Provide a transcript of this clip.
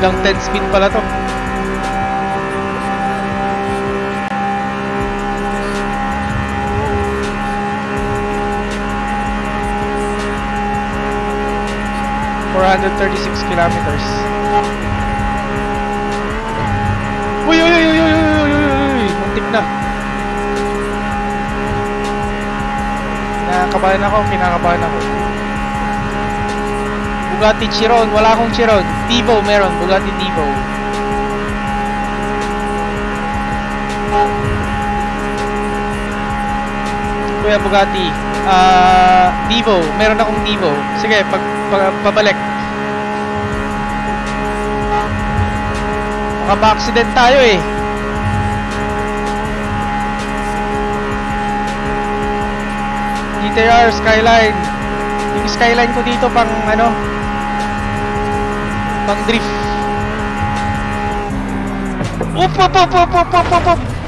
Hanggang 10 speed pala to. ...436 kilometers. Uy! Muntik na. Kinakabahan ako. Bugatti Chiron, wala akong Chiron. Devo meron, Bugatti Devo. Kuya Bugatti, Devo, meron akong Devo. Sige, pabalik. Makapa-accident tayo eh. GTR Skyline. Yung Skyline ko dito pang ano, pang drift. Up.